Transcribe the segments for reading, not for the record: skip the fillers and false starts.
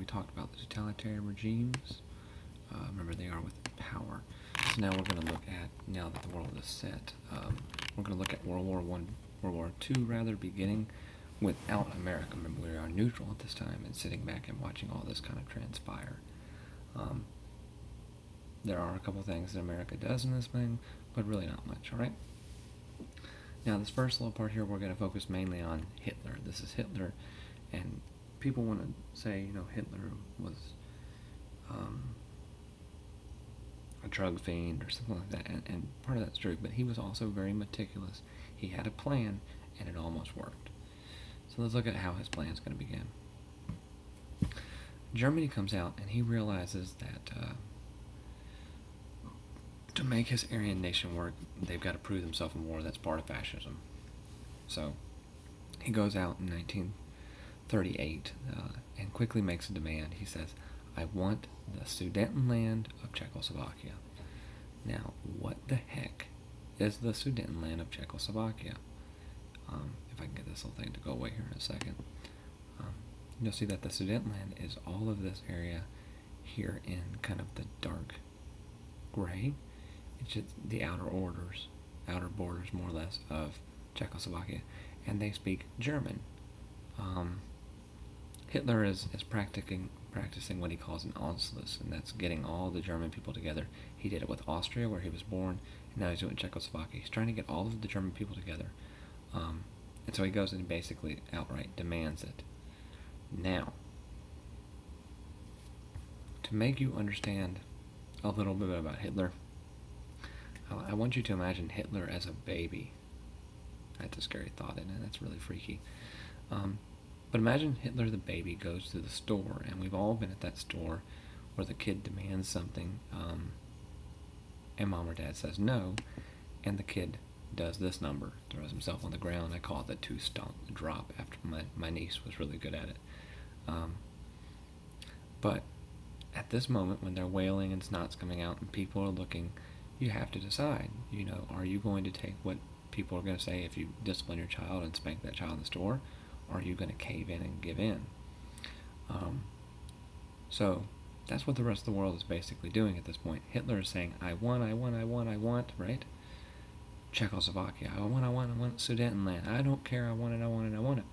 talked about the totalitarian regimes. Remember, they are with power. So now we're going to look at, now that the world is set, we're going to look at World War II rather, beginning without America. Remember, we are neutral at this time and sitting back and watching all this kind of transpire. There are a couple things that America does in this thing, but really not much, alright? Now, this first little part here, we're going to focus mainly on Hitler. This is Hitler, and people want to say, you know, Hitler was a drug fiend or something like that, and part of that's true, but he was also very meticulous. He had a plan, and it almost worked. So let's look at how his plan is going to begin. Germany comes out, and he realizes that to make his Aryan nation work, they've got to prove themselves in war. That's part of fascism. So he goes out in 1938 and quickly makes a demand. He says, I want the Sudetenland of Czechoslovakia. Now, what the heck is the Sudetenland of Czechoslovakia? If I can get this little thing to go away here in a second. You'll see that the Sudetenland is all of this area here in kind of the dark gray. It's just the outer borders more or less of Czechoslovakia, and they speak German. Hitler is practicing what he calls an Anschluss, and that's getting all the German people together. He did it with Austria, where he was born, and now he's doing Czechoslovakia. He's trying to get all of the German people together, and so he goes and basically outright demands it. Now, to make you understand a little bit about Hitler, I want you to imagine Hitler as a baby. That's a scary thought, isn't it? That's really freaky. But imagine Hitler the baby goes to the store, and we've all been at that store where the kid demands something, and mom or dad says no, and the kid does this number, throws himself on the ground. I call it the two-stomp drop after my niece was really good at it. But at this moment, when they're wailing and snot's coming out and people are looking, you have to decide, you know, are you going to take what people are going to say if you discipline your child and spank that child in the store, or are you going to cave in and give in? So that's what the rest of the world is basically doing at this point. Hitler is saying, I want, right? Czechoslovakia, I want Sudetenland. I don't care, I want it.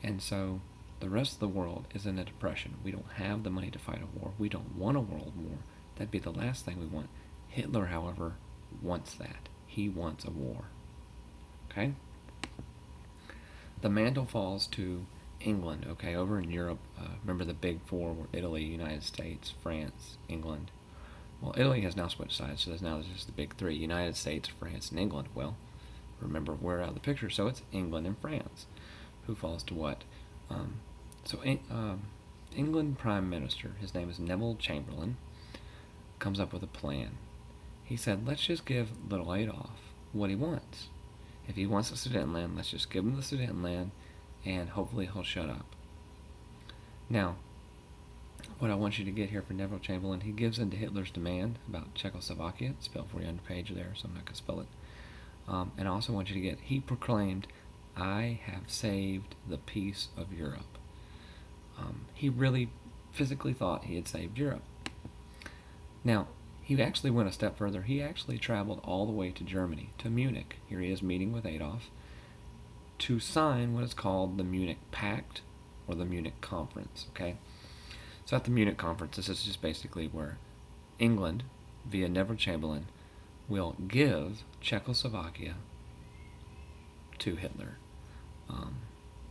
And so the rest of the world is in a depression. We don't have the money to fight a war. We don't want a world war. That'd be the last thing we want. Hitler, however, wants that. He wants a war. Okay? The mantle falls to England, okay? Over in Europe, remember the big four were Italy, United States, France, England. Well, Italy has now switched sides, so there's just the big three, United States, France, and England. Well, remember, we're out of the picture, so it's England and France. Who falls to what? England Prime Minister, his name is Neville Chamberlain, comes up with a plan. He said, let's just give little Adolf what he wants. If he wants the Sudetenland, let's just give him the Sudetenland, and hopefully he'll shut up. Now, what I want you to get here for Neville Chamberlain, he gives in to Hitler's demand about Czechoslovakia. It's spelled for you on the page there, so I'm not going to spell it. And I also want you to get, he proclaimed, I have saved the peace of Europe. He really physically thought he had saved Europe. Now, he actually went a step further. He actually traveled all the way to Germany, to Munich. Here he is meeting with Adolf to sign what is called the Munich Pact, or the Munich Conference, okay? So at the Munich Conference, this is just basically where England, via Neville Chamberlain, will give Czechoslovakia to Hitler.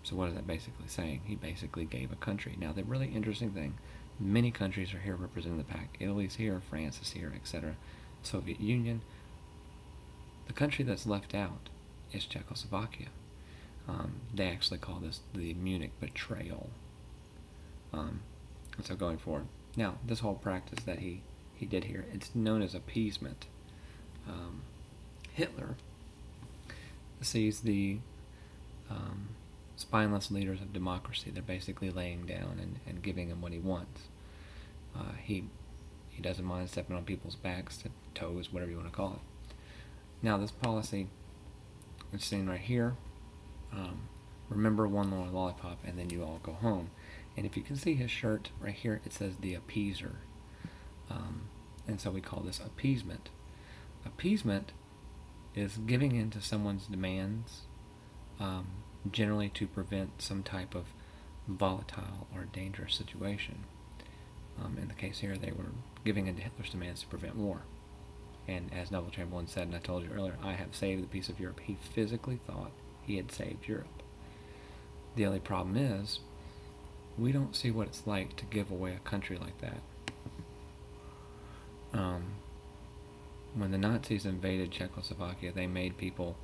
So what is that basically saying? He basically gave a country. Now, the really interesting thing, many countries are here representing the pact. Italy's here, France is here, etc. Soviet Union. The country that's left out is Czechoslovakia. They actually call this the Munich Betrayal. And so going forward. Now, this whole practice that he did here, it's known as appeasement. Hitler sees the spineless leaders of democracy. They're basically laying down and giving him what he wants. He doesn't mind stepping on people's backs, toes, whatever you want to call it. Now, this policy, it's seen right here. Remember one more lollipop, and then you all go home. And if you can see his shirt right here, it says the appeaser. And so we call this appeasement. Appeasement is giving in to someone's demands, generally to prevent some type of volatile or dangerous situation. In the case here, they were giving in to Hitler's demands to prevent war. And as Neville Chamberlain said, and I told you earlier, I have saved the peace of Europe. He physically thought he had saved Europe. The only problem is, we don't see what it's like to give away a country like that. When the Nazis invaded Czechoslovakia, they made people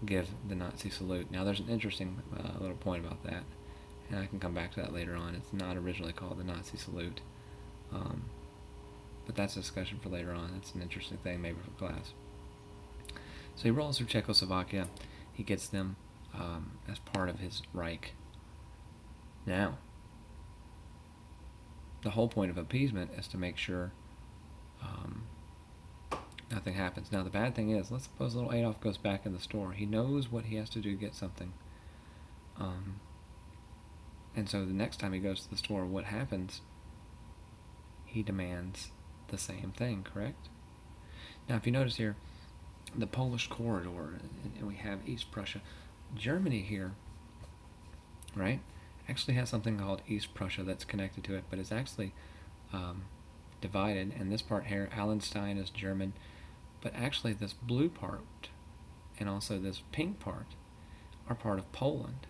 give the Nazi salute. Now there's an interesting little point about that, and I can come back to that later on. It's not originally called the Nazi salute, but that's a discussion for later on. It's an interesting thing maybe for class. So he rolls through Czechoslovakia. He gets them as part of his Reich. Now, the whole point of appeasement is to make sure nothing happens. Now the bad thing is, let's suppose little Adolf goes back in the store. He knows what he has to do to get something. And so the next time he goes to the store, what happens? He demands the same thing, correct? Now if you notice here, the Polish corridor, and we have East Prussia. Germany here, right, actually has something called East Prussia that's connected to it, but it's actually divided, and this part here, Allenstein is German, but actually this blue part and also this pink part are part of Poland.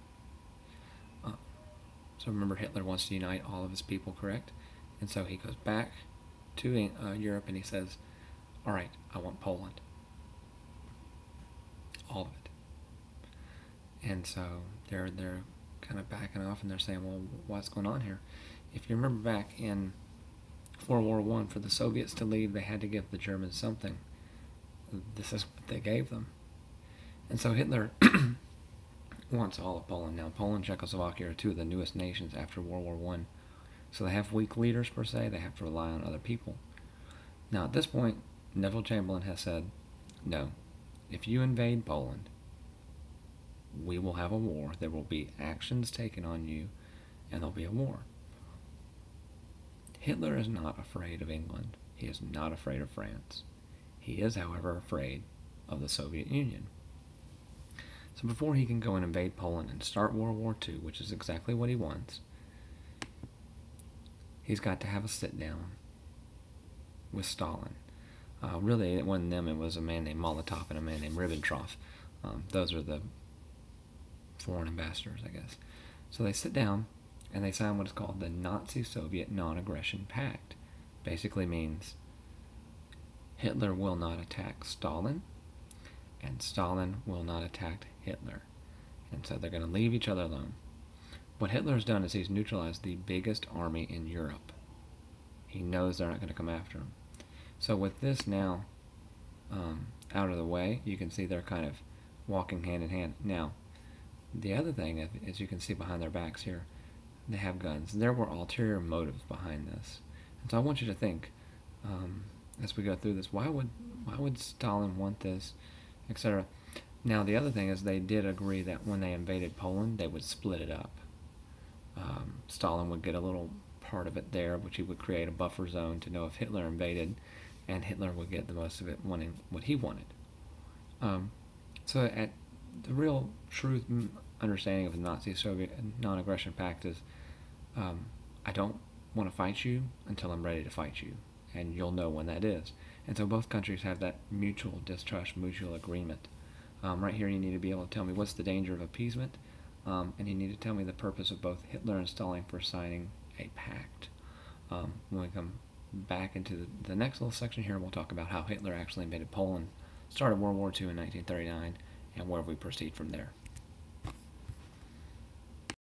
So remember, Hitler wants to unite all of his people, correct? And so he goes back to Europe and he says, all right, I want Poland. All of it. And so they're kind of backing off and they're saying, well, what's going on here? If you remember back in World War I, for the Soviets to leave, they had to give the Germans something. This is what they gave them. And so Hitler wants all of Poland. Now, Poland and Czechoslovakia are two of the newest nations after World War I. So they have weak leaders, per se. They have to rely on other people. Now, at this point, Neville Chamberlain has said, no, if you invade Poland, we will have a war. There will be actions taken on you, and there'll be a war. Hitler is not afraid of England. He is not afraid of France. He is, however, afraid of the Soviet Union. So before he can go and invade Poland and start World War II, which is exactly what he wants, he's got to have a sit-down with Stalin. Really, it wasn't them. It was a man named Molotov and a man named Ribbentrop. Those are the foreign ambassadors, I guess. So they sit down and they sign what is called the Nazi-Soviet Non-Aggression Pact. Basically means Hitler will not attack Stalin, and Stalin will not attack Hitler. And so they're going to leave each other alone. What Hitler's done is he's neutralized the biggest army in Europe. He knows they're not going to come after him. So with this now out of the way, you can see they're kind of walking hand in hand. Now, the other thing, as you can see behind their backs here, they have guns. There were ulterior motives behind this. And so I want you to think, as we go through this, why would Stalin want this, etc. Now, the other thing is they did agree that when they invaded Poland, they would split it up. Stalin would get a little part of it there, which he would create a buffer zone to know if Hitler invaded, and Hitler would get the most of it, wanting what he wanted. So at the real truth understanding of the Nazi-Soviet non-aggression pact is, I don't want to fight you until I'm ready to fight you, and you'll know when that is. And so both countries have that mutual distrust, mutual agreement. Right here you need to be able to tell me what's the danger of appeasement, and you need to tell me the purpose of both Hitler and Stalin for signing a pact. When we come back into the next little section here, we'll talk about how Hitler actually invaded Poland, started World War II in 1939, and where we proceed from there.